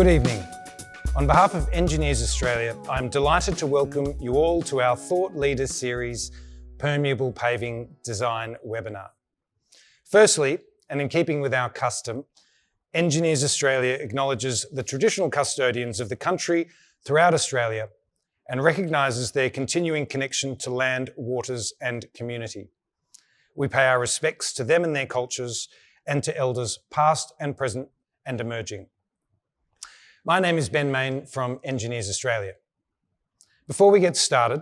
Good evening. On behalf of Engineers Australia, I'm delighted to welcome you all to our Thought Leaders series Permeable Paving Design webinar. Firstly, and in keeping with our custom, Engineers Australia acknowledges the traditional custodians of the country throughout Australia and recognises their continuing connection to land, waters and community. We pay our respects to them and their cultures and to elders past and present and emerging. My name is Ben Main from Engineers Australia. Before we get started,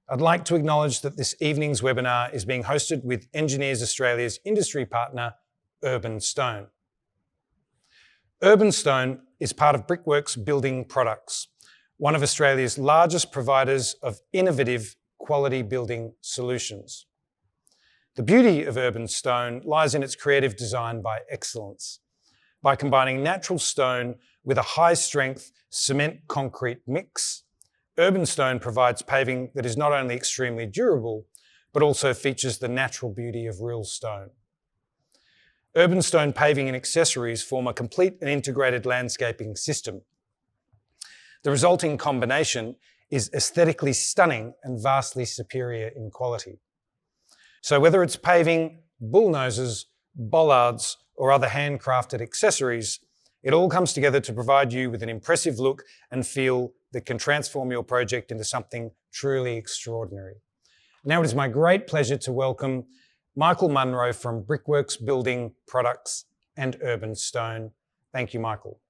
I'd like to acknowledge that this evening's webinar is being hosted with Engineers Australia's industry partner, Urban Stone. Urban Stone is part of Brickworks Building Products, one of Australia's largest providers of innovative quality building solutions. The beauty of Urban Stone lies in its creative design by excellence. By combining natural stone with a high-strength cement concrete mix, Urban Stone provides paving that is not only extremely durable, but also features the natural beauty of real stone. Urban Stone paving and accessories form a complete and integrated landscaping system. The resulting combination is aesthetically stunning and vastly superior in quality. So whether it's paving, bullnoses, bollards, or other handcrafted accessories, it all comes together to provide you with an impressive look and feel that can transform your project into something truly extraordinary. Now it is my great pleasure to welcome Michael Munro from Brickworks Building Products and Urban Stone. Thank you, Michael.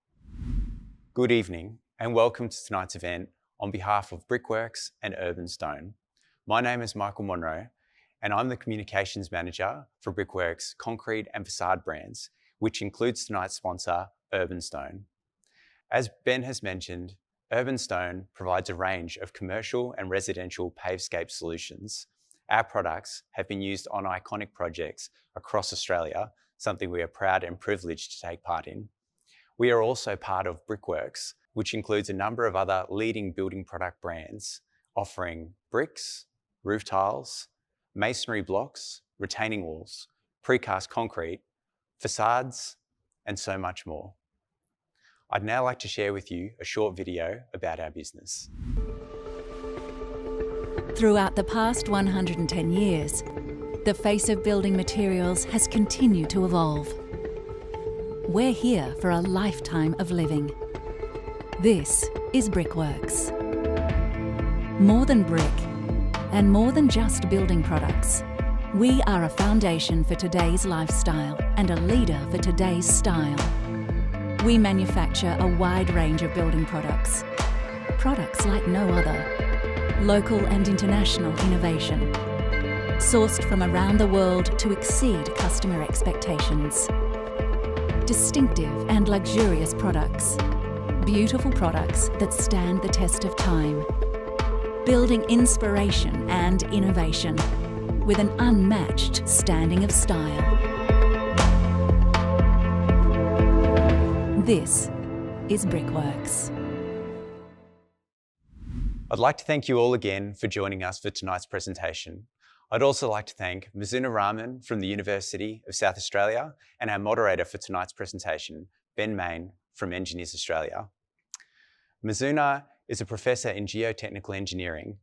Good evening and welcome to tonight's event on behalf of Brickworks and Urban Stone. My name is Michael Munro and I'm the Communications Manager for Brickworks Concrete and Facade brands, which includes tonight's sponsor, Urban Stone. As Ben has mentioned, Urban Stone provides a range of commercial and residential pavescape solutions. Our products have been used on iconic projects across Australia, something we are proud and privileged to take part in. We are also part of Brickworks, which includes a number of other leading building product brands, offering bricks, roof tiles, masonry blocks, retaining walls, precast concrete, facades, and so much more. I'd now like to share with you a short video about our business. Throughout the past 110 years, the face of building materials has continued to evolve. We're here for a lifetime of living. This is Brickworks. More than brick, and more than just building products, we are a foundation for today's lifestyle and a leader for today's style. We manufacture a wide range of building products. Products like no other. Local and international innovation. Sourced from around the world to exceed customer expectations. Distinctive and luxurious products. Beautiful products that stand the test of time. Building inspiration and innovation with an unmatched standing of style. This is Brickworks. I'd like to thank you all again for joining us for tonight's presentation. I'd also like to thank Mizuna Rahman from the University of South Australia and our moderator for tonight's presentation, Ben Main from Engineers Australia. Mizuna is a professor in geotechnical engineering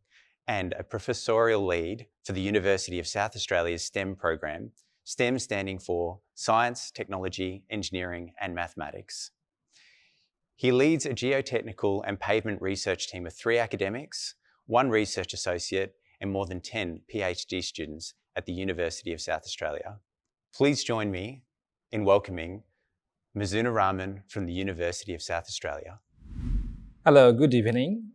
and a professorial lead for the University of South Australia's STEM program, STEM standing for Science, Technology, Engineering and Mathematics. He leads a geotechnical and pavement research team of 3 academics, 1 research associate and more than 10 PhD students at the University of South Australia. Please join me in welcoming Mizuna Rahman from the University of South Australia. Hello, good evening.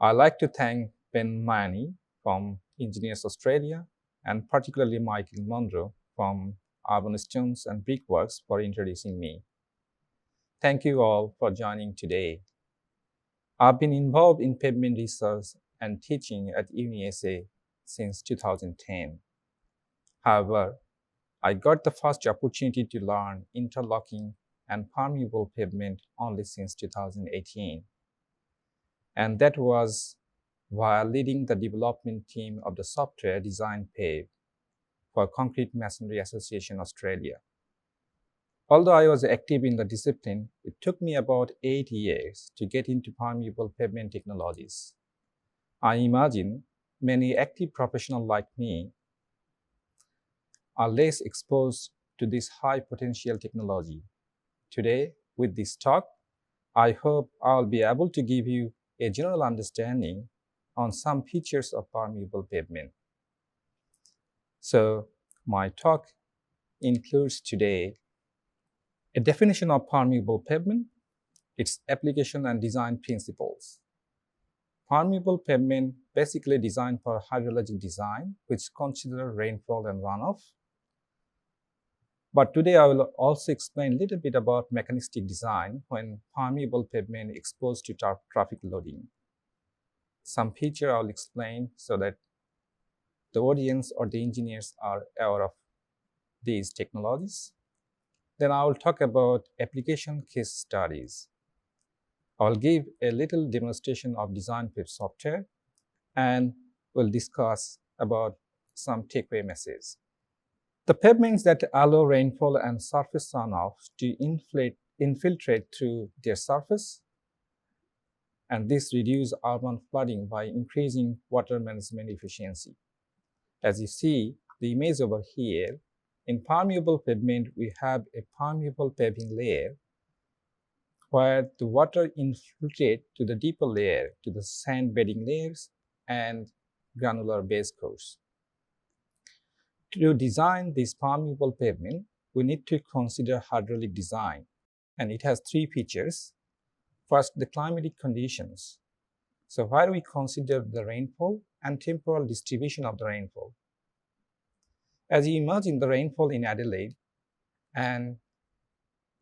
I'd like to thank Ben Main from Engineers Australia and particularly Michael Munro from Urban Stone and Brickworks for introducing me. Thank you all for joining today. I've been involved in pavement research and teaching at UniSA since 2010. However, I got the first opportunity to learn interlocking and permeable pavement only since 2018. And that was while leading the development team of the software Design Pave for Concrete Masonry Association Australia. Although I was active in the discipline, it took me about 8 years to get into permeable pavement technologies. I imagine many active professionals like me are less exposed to this high potential technology. Today, with this talk, I hope I'll be able to give you a general understanding on some features of permeable pavement. So, my talk includes today a definition of permeable pavement, its application and design principles. Permeable pavement basically designed for hydrologic design, which consider rainfall and runoff. But today I will also explain a little bit about mechanistic design when permeable pavement exposed to traffic loading. Some feature I will explain so that the audience or the engineers are aware of these technologies. Then I will talk about application case studies. I will give a little demonstration of design prep software and we'll discuss about some takeaway messages. The pavements that allow rainfall and surface runoff to infiltrate through their surface, and this reduces urban flooding by increasing water management efficiency. As you see the image over here, in permeable pavement we have a permeable paving layer where the water infiltrates to the deeper layer, to the sand bedding layers and granular base course. To design this permeable pavement, we need to consider hydraulic design, and it has three features. First, the climatic conditions. So where we consider the rainfall and temporal distribution of the rainfall. As you imagine the rainfall in Adelaide and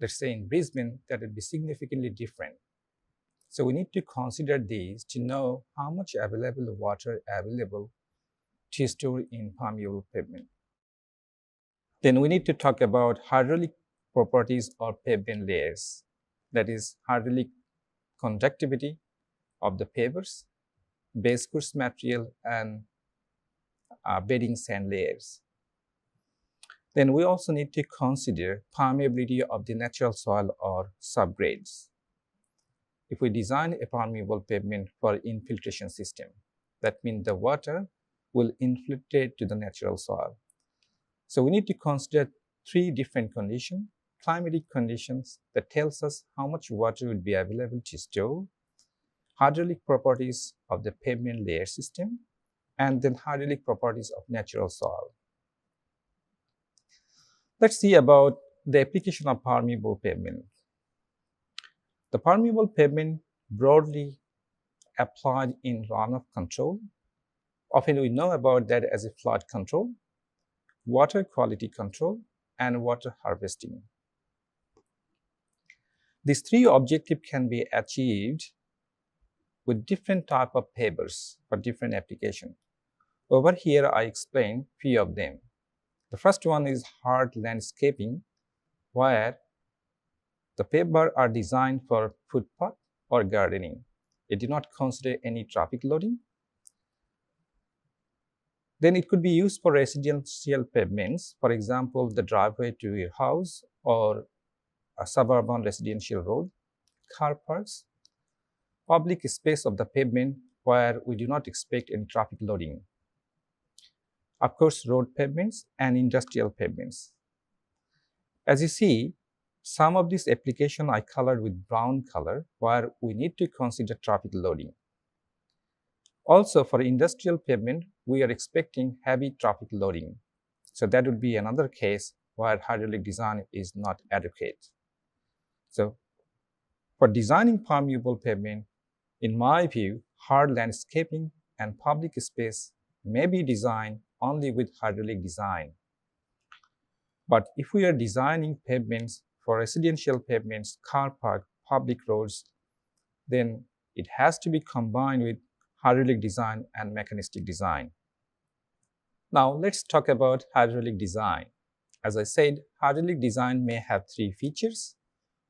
let's say in Brisbane, that would be significantly different. So we need to consider these to know how much available water available to store in permeable pavement. Then we need to talk about hydraulic properties of pavement layers, that is hydraulic conductivity of the pavers, base course material, and bedding sand layers. Then we also need to consider permeability of the natural soil or subgrades. If we design a permeable pavement for infiltration system, that means the water will infiltrate to the natural soil. So we need to consider three different conditions: climatic conditions that tells us how much water will be available to store, hydraulic properties of the pavement layer system, and then hydraulic properties of natural soil. Let's see about the application of permeable pavement. The permeable pavement broadly applied in runoff control. Often we know about that as a flood control, water quality control, and water harvesting. These three objectives can be achieved with different type of pavers for different applications. Over here, I explain few of them. The first one is hard landscaping, where the pavers are designed for footpath or gardening. They do not consider any traffic loading. Then it could be used for residential pavements, for example, the driveway to your house or a suburban residential road, car parks, public space of the pavement where we do not expect any traffic loading. Of course, road pavements and industrial pavements. As you see, some of these applications I colored with brown color where we need to consider traffic loading. Also, for industrial pavement, we are expecting heavy traffic loading. So that would be another case where hydraulic design is not adequate. So for designing permeable pavement, in my view, hard landscaping and public space may be designed only with hydraulic design. But if we are designing pavements for residential pavements, car park, public roads, then it has to be combined with hydraulic design and mechanistic design. Now let's talk about hydraulic design. As I said, hydraulic design may have three features.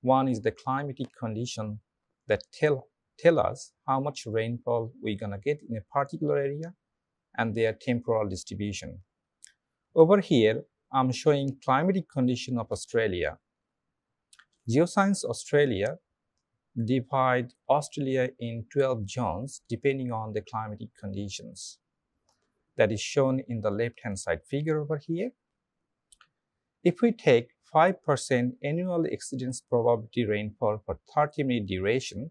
One is the climatic condition that tell us how much rainfall we're gonna get in a particular area and their temporal distribution. Over here, I'm showing climatic condition of Australia. Geoscience Australia divide Australia in 12 zones depending on the climatic conditions. That is shown in the left-hand side figure over here. If we take 5% annual exceedance probability rainfall for 30-minute duration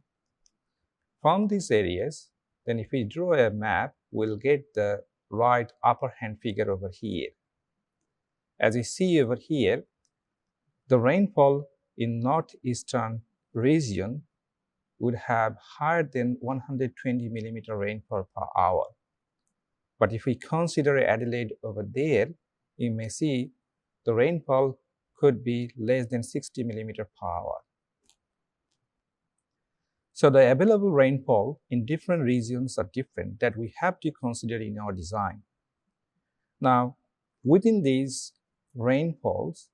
from these areas, then if we draw a map, we'll get the right upper hand figure over here. As you see over here, the rainfall in northeastern region would have higher than 120 millimeter rainfall per hour. But if we consider Adelaide over there, you may see the rainfall could be less than 60 millimeter per hour. So the available rainfall in different regions are different that we have to consider in our design. Now, within these rainfalls,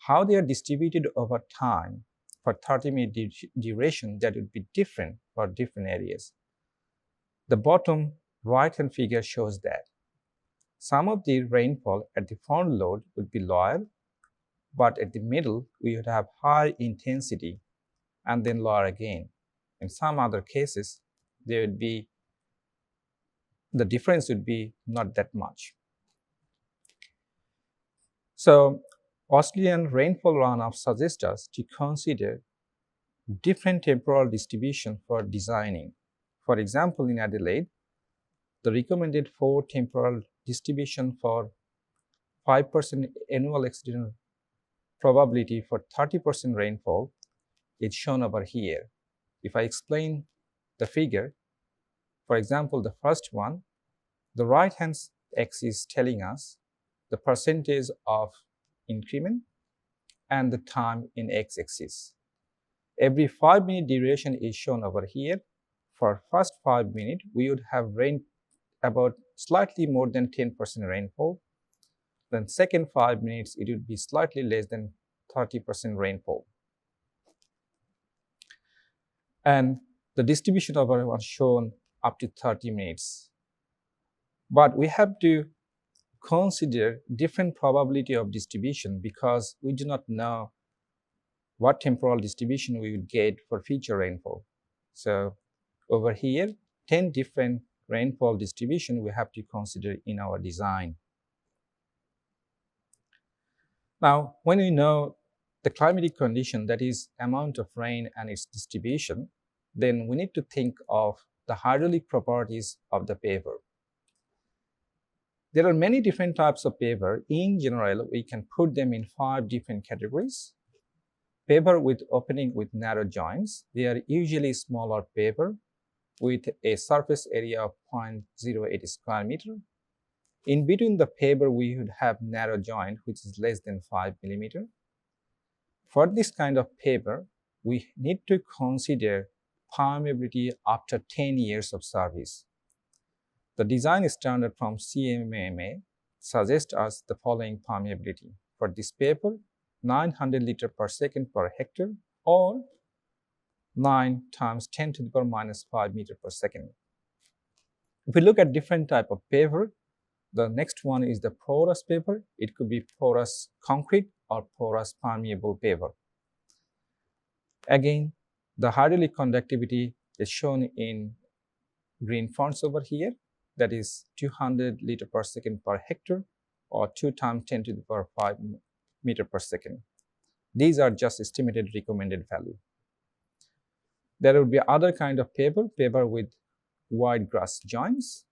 how they are distributed over time for 30-minute duration, that would be different for different areas. The bottom right-hand figure shows that some of the rainfall at the front load would be lower, but at the middle, we would have high intensity and then lower again. In some other cases, there would be, the difference would be not that much. So, Australian rainfall runoff suggests us to consider different temporal distribution for designing. For example, in Adelaide, the recommended 4 temporal distribution for 5% annual exceedance probability for 30% rainfall is shown over here. If I explain the figure, for example, the first one, the right-hand axis is telling us the percentage of increment and the time in x-axis. Every 5-minute duration is shown over here. For first 5 minutes, we would have rain about slightly more than 10% rainfall. Then second 5 minutes, it would be slightly less than 30% rainfall. And the distribution of our was shown up to 30 minutes. But we have to consider different probability of distribution because we do not know what temporal distribution we would get for future rainfall. So over here, 10 different rainfall distribution we have to consider in our design. Now, when we know the climatic condition, that is amount of rain and its distribution, then we need to think of the hydraulic properties of the paver. There are many different types of paver. In general, we can put them in 5 different categories. Paver with opening with narrow joints. They are usually smaller paver with a surface area of 0.08 square meter. In between the paver, we would have narrow joint, which is less than 5 millimeter. For this kind of paver, we need to consider permeability after 10 years of service. The design standard from CMMA suggests us the following permeability. For this paver, 900 liters per second per hectare, or 9 times 10 to the power minus 5 meter per second. If we look at different type of paver, the next one is the porous paver. It could be porous concrete or porous permeable paver. Again, the hydraulic conductivity is shown in green fonts over here. That is 200 liters per second per hectare, or 2 times 10 to the power 5 meter per second. These are just estimated recommended value. There will be other kind of paver with wide grass joints.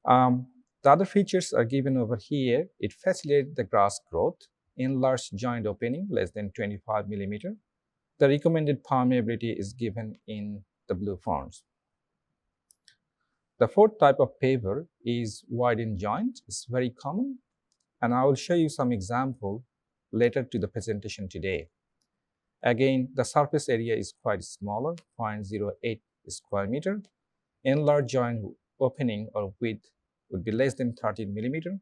The other features are given over here. It facilitates the grass growth, enlarged joint opening less than 25 millimeter. The recommended permeability is given in the blue fonts. The fourth type of paver is widened joint. It's very common, and I will show you some example later to the presentation today. Again, the surface area is quite smaller, 0.08 square meter. Enlarged joint opening or width would be less than 13 millimeter.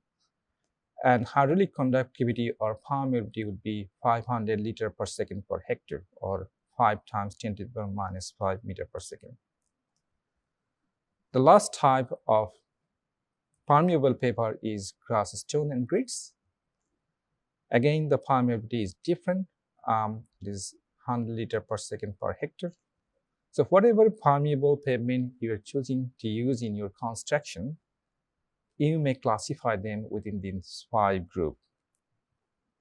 And hydraulic conductivity or permeability would be 500 liters per second per hectare, or 5 times 10 to the power minus 5 meter per second. The last type of permeable paver is grass stone and grits. Again, the permeability is different. it is 100 liter per second per hectare. So whatever permeable pavement you are choosing to use in your construction, you may classify them within these 5 groups.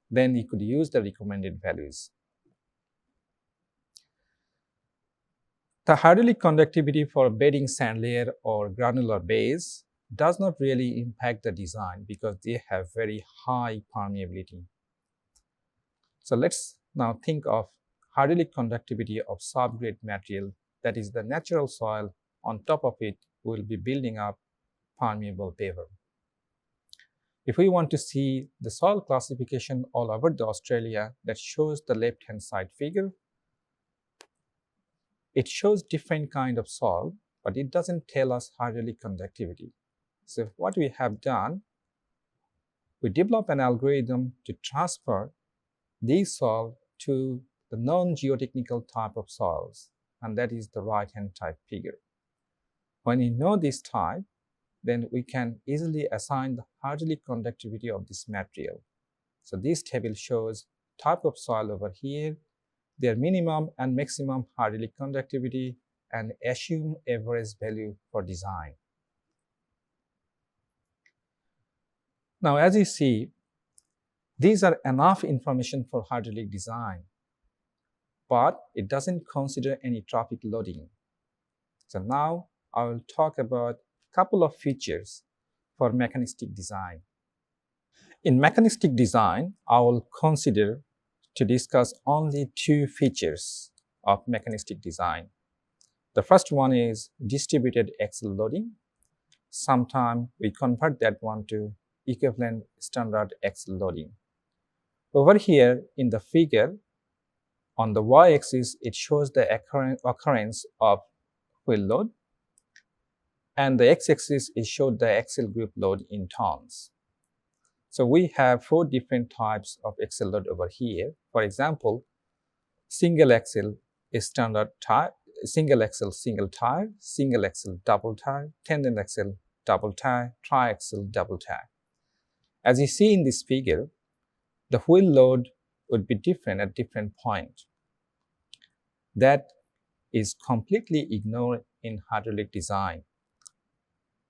Then you could use the recommended values. The hydraulic conductivity for bedding sand layer or granular base does not really impact the design because they have very high permeability. So let's now think of hydraulic conductivity of subgrade material, that is the natural soil. On top of it, we will be building up permeable paver. If we want to see the soil classification all over the Australia, that shows the left-hand side figure. It shows different kind of soil, but it doesn't tell us hydraulic conductivity. So what we have done, we develop an algorithm to transfer these soil to the non-geotechnical type of soils, and that is the right-hand type figure. When you know this type, then we can easily assign the hydraulic conductivity of this material. So this table shows type of soil over here, their minimum and maximum hydraulic conductivity, and assume average value for design. Now, as you see, these are enough information for hydraulic design, but it doesn't consider any traffic loading. So now I will talk about a couple of features for mechanistic design. In mechanistic design, I will consider to discuss only 2 features of mechanistic design. The first one is distributed axle loading. Sometimes we convert that one to equivalent standard axle loading. Over here in the figure, on the y-axis, it shows the occurrence of wheel load, and the x-axis is showed the axle group load in tons. So we have 4 different types of axle load over here. For example, single axle is standard tire, single axle single tire, single axle double tire, tandem axle double tire, tri-axle double tire. As you see in this figure, the wheel load would be different at different points. That is completely ignored in hydraulic design.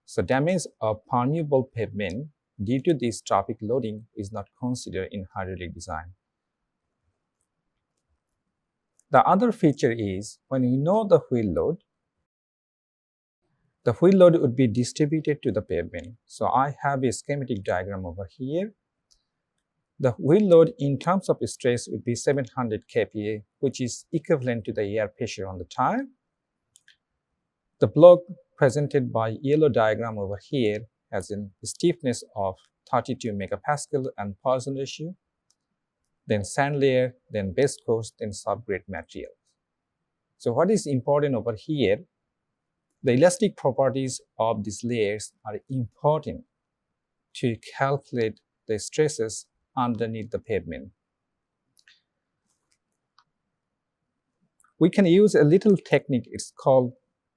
So damage of permeable pavement due to this traffic loading is not considered in hydraulic design. The other feature is when you know the wheel load would be distributed to the pavement. So I have a schematic diagram over here. The wheel load in terms of stress would be 700 kPa, which is equivalent to the air pressure on the tire. The block presented by yellow diagram over here has a stiffness of 32 megapascal and Poisson ratio, then sand layer, then base course, then subgrade material. So what is important over here, the elastic properties of these layers are important to calculate the stresses underneath the pavement. We can use a little technique, it's called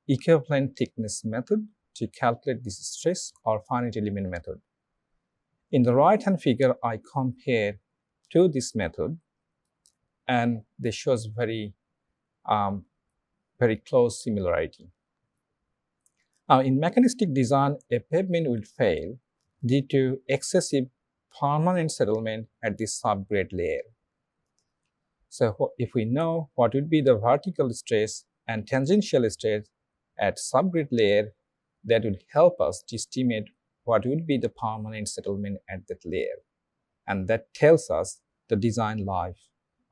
equivalent thickness method, to calculate this stress, or finite element method. In the right-hand figure, I compare to this method, and this shows very close similarity. Now, in mechanistic design, a pavement will fail due to excessive permanent settlement at the subgrade layer. So if we know what would be the vertical stress and tangential stress at subgrade layer, that would help us to estimate what would be the permanent settlement at that layer. And that tells us the design life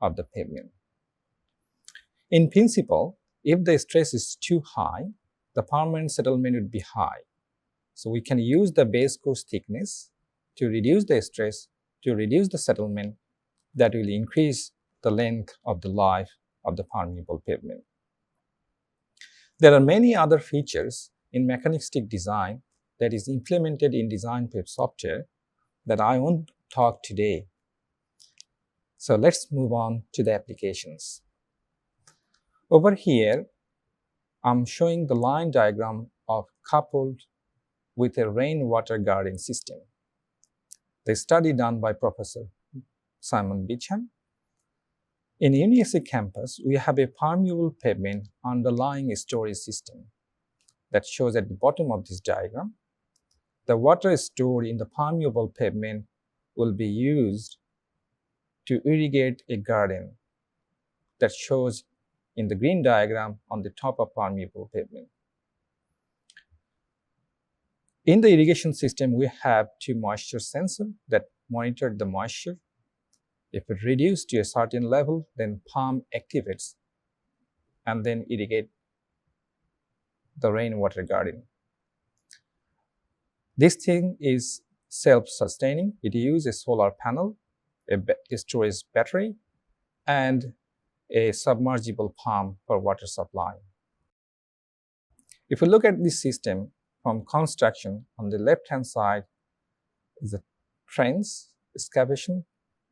of the pavement. In principle, if the stress is too high, the permanent settlement would be high. So we can use the base course thickness to reduce the stress, to reduce the settlement, that will increase the length of the life of the permeable pavement. There are many other features in mechanistic design that is implemented in DesignPav software that I won't talk today. So let's move on to the applications. Over here, I'm showing the line diagram of coupled with a rainwater garden system. The study done by Professor Simon Beecham. In University campus, we have a permeable pavement underlying a storage system that shows at the bottom of this diagram. The water stored in the permeable pavement will be used to irrigate a garden that shows in the green diagram on the top of permeable pavement. In the irrigation system, we have two moisture sensors that monitor the moisture. If it reduces to a certain level, then pump activates and then irrigate the rainwater garden. This thing is self-sustaining. It uses a solar panel, a storage battery, and a submersible pump for water supply. If we look at this system from construction, on the left-hand side is the trench excavation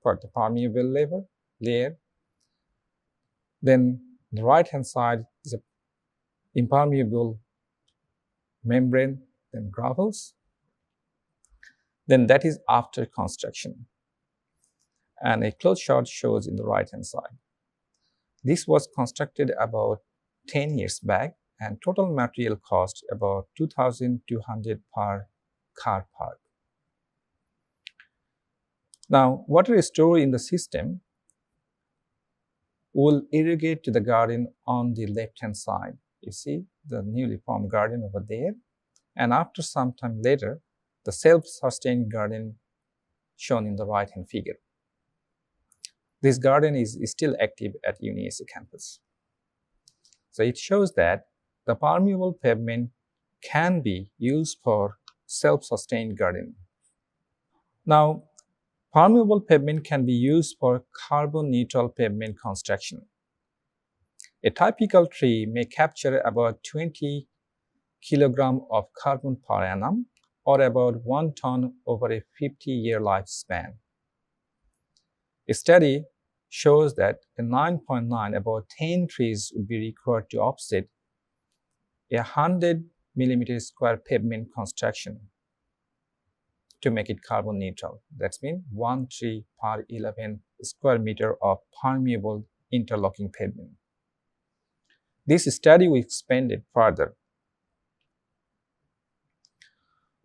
for the permeable layer. Then the right-hand side is an impermeable membrane, then gravels. Then that is after construction. And a close shot shows in the right-hand side. This was constructed about 10 years back, and total material cost about $2,200 per car park. Now, water stored in the system will irrigate to the garden on the left-hand side. You see the newly formed garden over there. And after some time later, the self-sustained garden shown in the right-hand figure. This garden is still active at UniSC campus. So it shows that the permeable pavement can be used for self-sustained gardening. Now, permeable pavement can be used for carbon-neutral pavement construction. A typical tree may capture about 20 kilograms of carbon per annum, or about 1 ton over a 50-year lifespan. A study shows that a 9.9, about 10 trees would be required to offset a 100 millimeter square pavement construction to make it carbon neutral. That means 1 tree per 11 square meter of permeable interlocking pavement. This study will expand it further.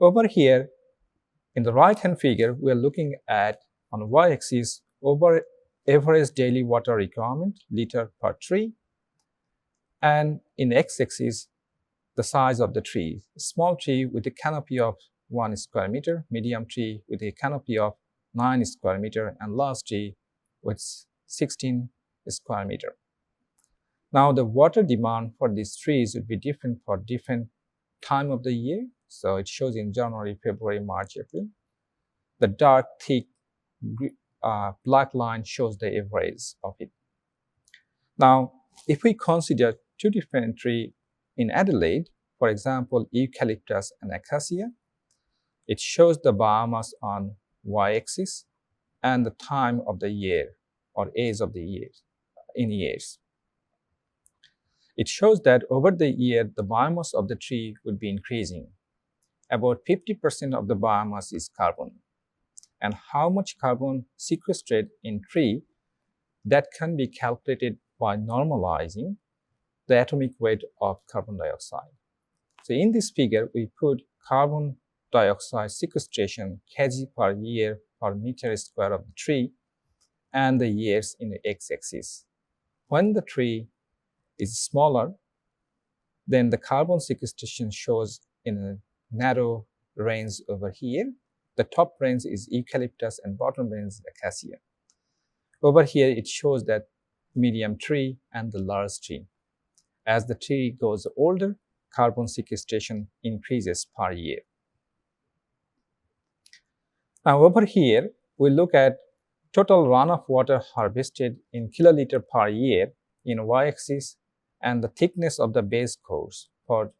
Over here, in the right-hand figure, we are looking at, on y-axis, over average daily water requirement, liter per tree, and in x-axis, the size of the tree. A small tree with a canopy of 1 square meter, medium tree with a canopy of 9 square meter, and large tree with 16 square meter. Now, the water demand for these trees would be different for different time of the year. So it shows in January, February, March, April. The dark, thick, black line shows the average of it. Now, if we consider two different trees in Adelaide, for example, eucalyptus and acacia, it shows the biomass on y-axis and the time of the year or age of the year in years. It shows that over the year, the biomass of the tree would be increasing. About 50% of the biomass is carbon. And how much carbon sequestrated in tree, that can be calculated by normalizing the atomic weight of carbon dioxide. So in this figure, we put carbon dioxide sequestration kg per year per meter square of the tree and the years in the x-axis. When the tree is smaller, then the carbon sequestration shows in a narrow range over here. The top range is eucalyptus and bottom range is acacia. Over here, it shows that medium tree and the large tree. As the tree goes older, carbon sequestration increases per year. Now over here, we look at total runoff water harvested in kiloliter per year in y-axis and the thickness of the base course for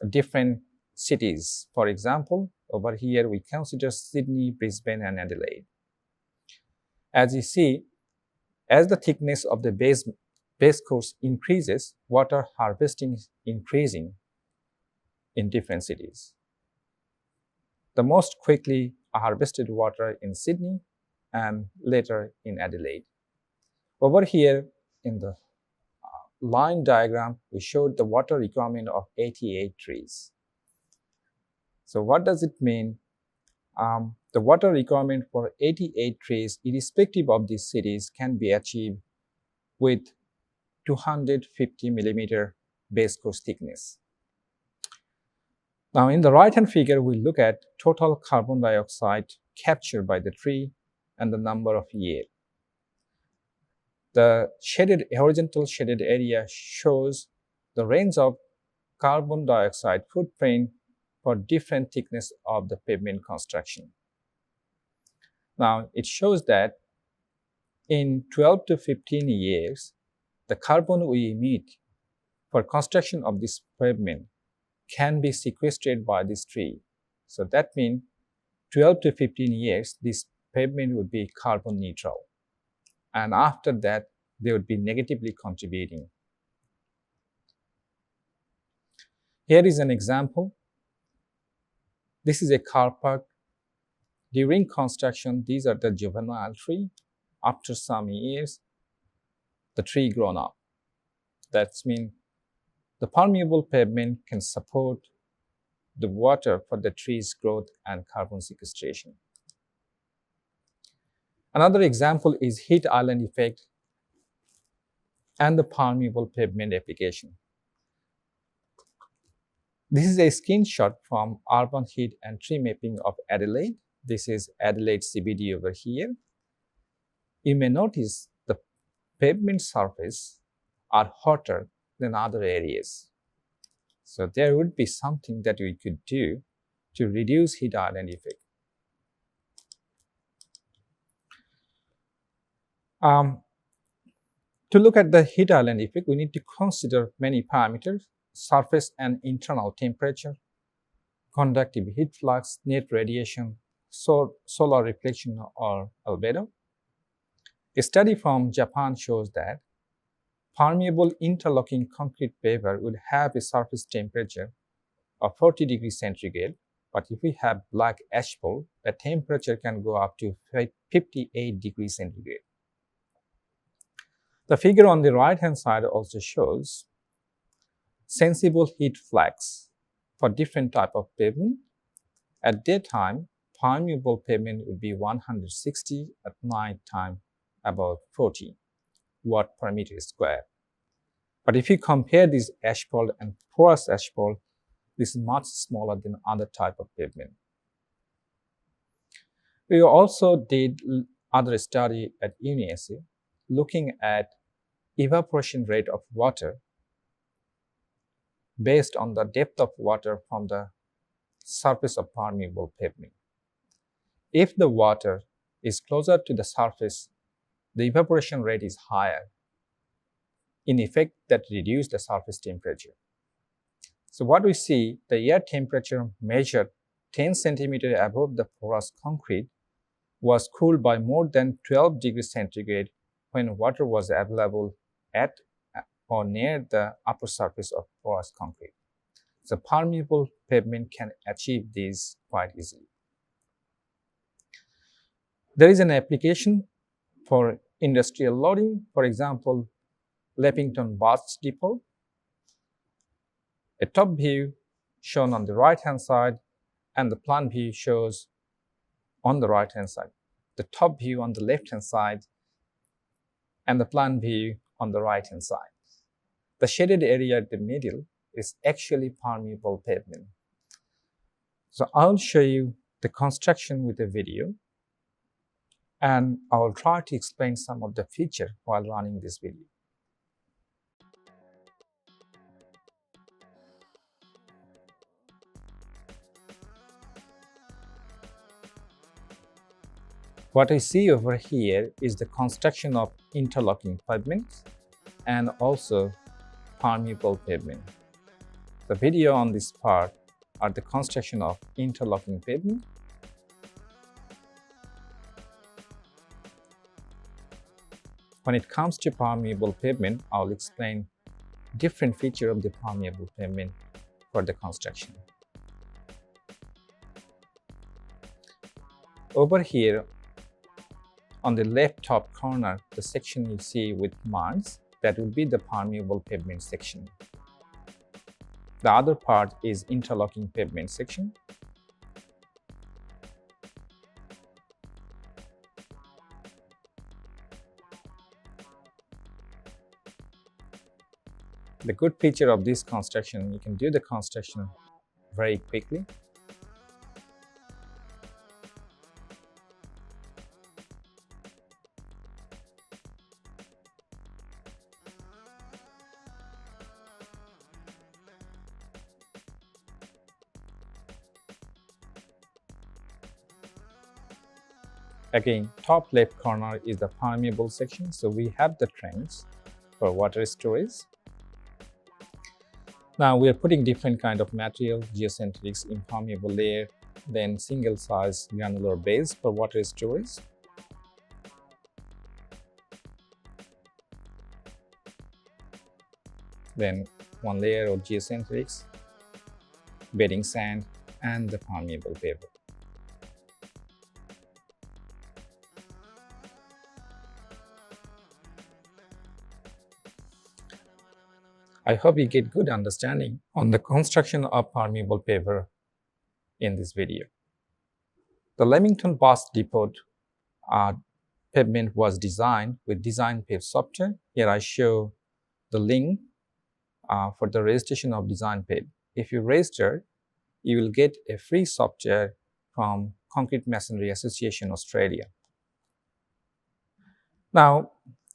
different cities. For example, over here we consider Sydney, Brisbane, and Adelaide. As you see, as the thickness of the base course increases, water harvesting is increasing in different cities. The most quickly harvested water in Sydney and later in Adelaide. Over here in the line diagram, we showed the water requirement of 88 trees. So what does it mean? The water requirement for 88 trees, irrespective of these cities, can be achieved with 250 millimeter base course thickness. Now in the right-hand figure, we look at total carbon dioxide captured by the tree and the number of years. The horizontal shaded area shows the range of carbon dioxide footprint for different thickness of the pavement construction. Now it shows that in 12 to 15 years, the carbon we emit for construction of this pavement can be sequestered by this tree. So that means 12 to 15 years, this pavement would be carbon neutral. And after that, they would be negatively contributing. Here is an example. This is a car park. During construction, these are the juvenile tree. After some years, the tree grown up. That means the permeable pavement can support the water for the tree's growth and carbon sequestration. Another example is heat island effect and the permeable pavement application. This is a screenshot from urban heat and tree mapping of Adelaide. This is Adelaide CBD over here. You may notice the pavement surface are hotter than other areas. So there would be something that we could do to reduce heat island effect. To look at the heat island effect, we need to consider many parameters: surface and internal temperature, conductive heat flux, net radiation, solar reflection or albedo. A study from Japan shows that permeable interlocking concrete paver would have a surface temperature of 40 degrees centigrade, but if we have black asphalt, the temperature can go up to 58 degrees centigrade. The figure on the right-hand side also shows sensible heat flux for different type of pavement. At daytime, permeable pavement would be 160, at night time about 40 watt per meter square. But if you compare this asphalt and porous asphalt, this is much smaller than other type of pavement. We also did other study at UniSA looking at evaporation rate of water based on the depth of water from the surface of permeable pavement. If the water is closer to the surface, the evaporation rate is higher. In effect, that reduces the surface temperature. So what we see, the air temperature measured 10 centimeters above the porous concrete was cooled by more than 12 degrees centigrade when water was available at or near the upper surface of porous concrete. So permeable pavement can achieve these quite easily. There is an application for industrial loading, for example, Leppington Bus Depot. A top view shown on the right-hand side and the plan view shows on the right-hand side. The top view on the left-hand side and the plan view on the right-hand side. The shaded area at the middle is actually permeable pavement. So I'll show you the construction with a video, and I will try to explain some of the features while running this video. What I see over here is the construction of interlocking pavements and also permeable pavement. The video on this part are the construction of interlocking pavement. When it comes to permeable pavement, I'll explain different features of the permeable pavement for the construction. Over here, On the left top corner, the section you see with marks, that will be the permeable pavement section. The other part is interlocking pavement section. The good feature of this construction, you can do the construction very quickly. Again, top left corner is the permeable section, so we have the trench for water storage. Now we are putting different kind of material, geocentrics, impermeable layer, then single size granular base for water storage. Then one layer of geocentrics, bedding sand, and the permeable paver. I hope you get good understanding on the construction of permeable paver in this video. The Leamington Bus Depot pavement was designed with Design Pave software. Here I show the link for the registration of Design Pave. If you register, you will get a free software from Concrete Masonry Association Australia. Now,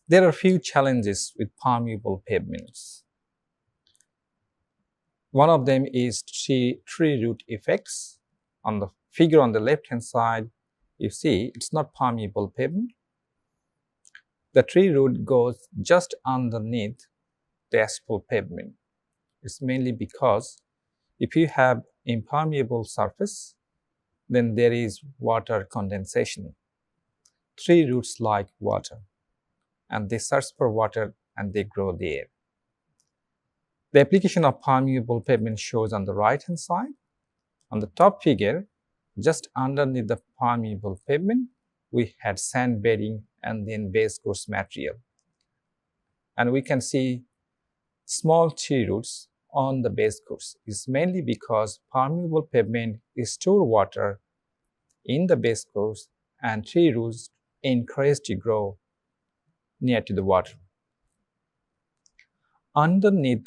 there are a few challenges with permeable pavements. One of them is tree root effects. On the figure on the left-hand side, you see it's not permeable pavement. The tree root goes just underneath the asphalt pavement. It's mainly because if you have impermeable surface, then there is water condensation. Tree roots like water, and they search for water and they grow there. The application of permeable pavement shows on the right-hand side. On the top figure, just underneath the permeable pavement, we had sand bedding and then base course material. And we can see small tree roots on the base course. It's mainly because permeable pavement stores water in the base course and tree roots encourage to grow near to the water. Underneath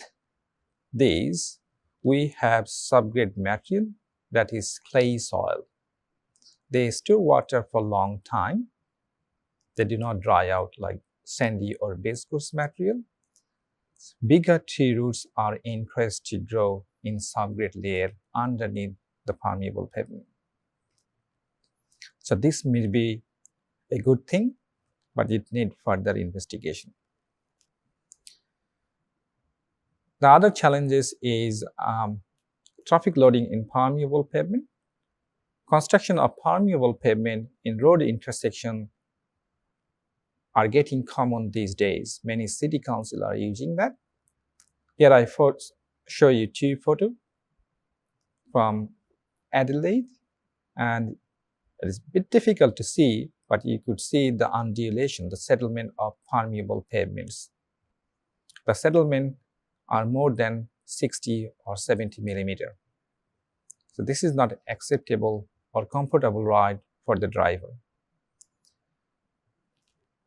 these, we have subgrade material, that is clay soil. They store water for a long time. They do not dry out like sandy or base course material. Bigger tree roots are encouraged to grow in subgrade layer underneath the permeable pavement. So this may be a good thing, but it needs further investigation. The other challenges is traffic loading in permeable pavement. Construction of permeable pavement in road intersection are getting common these days. Many city councils are using that. Here I show you two photos from Adelaide, and it is a bit difficult to see, but you could see the undulation, the settlement of permeable pavements. The settlement are more than 60 or 70 millimeter. So this is not acceptable or comfortable ride for the driver.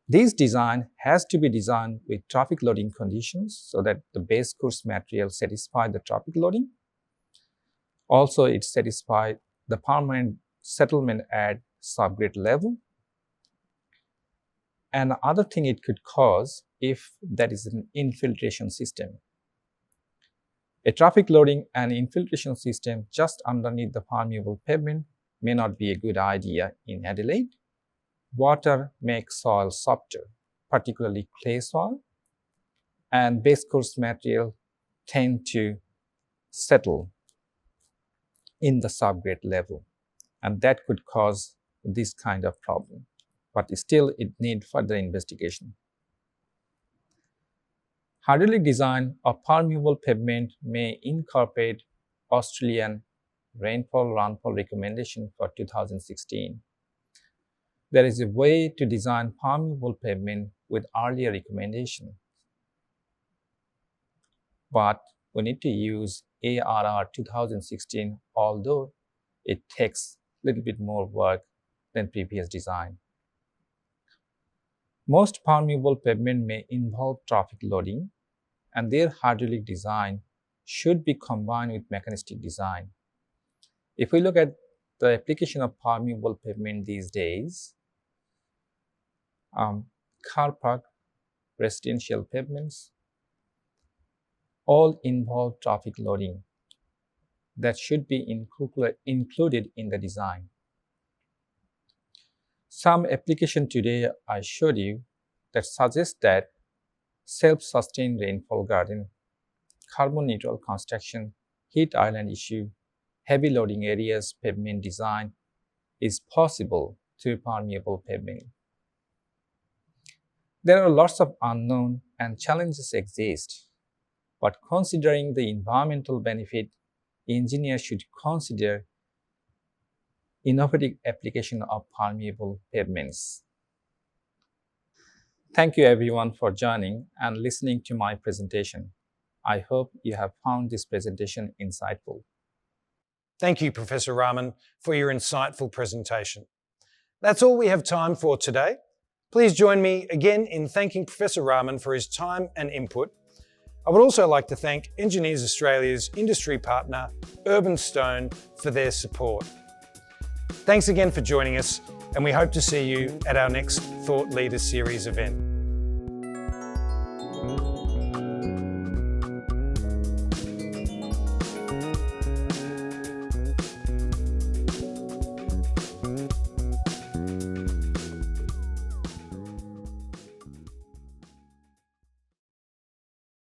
This design has to be designed with traffic loading conditions so that the base course material satisfies the traffic loading. Also, it satisfies the permanent settlement at subgrade level. And the other thing it could cause if that is an infiltration system. A traffic loading and infiltration system just underneath the permeable pavement may not be a good idea in Adelaide. Water makes soil softer, particularly clay soil, and base course material tend to settle in the subgrade level, and that could cause this kind of problem. But still, it needs further investigation. Hydraulic design of permeable pavement may incorporate Australian rainfall recommendation for 2016. There is a way to design permeable pavement with earlier recommendations, but we need to use ARR 2016, although it takes a little bit more work than previous design. Most permeable pavement may involve traffic loading, and their hydraulic design should be combined with mechanistic design. If we look at the application of permeable pavement these days, car park, residential pavements, all involve traffic loading that should be included in the design. Some application today I showed you that suggest that self-sustained rainfall garden, carbon neutral construction, heat island issue, heavy loading areas pavement design is possible through permeable pavement. There are lots of unknown and challenges exist, but considering the environmental benefit, engineers should consider innovative application of permeable pavements. Thank you everyone for joining and listening to my presentation. I hope you have found this presentation insightful. Thank you, Professor Rahman, for your insightful presentation. That's all we have time for today. Please join me again in thanking Professor Rahman for his time and input. I would also like to thank Engineers Australia's industry partner, Urban Stone, for their support. Thanks again for joining us, and we hope to see you at our next Thought Leaders Series event.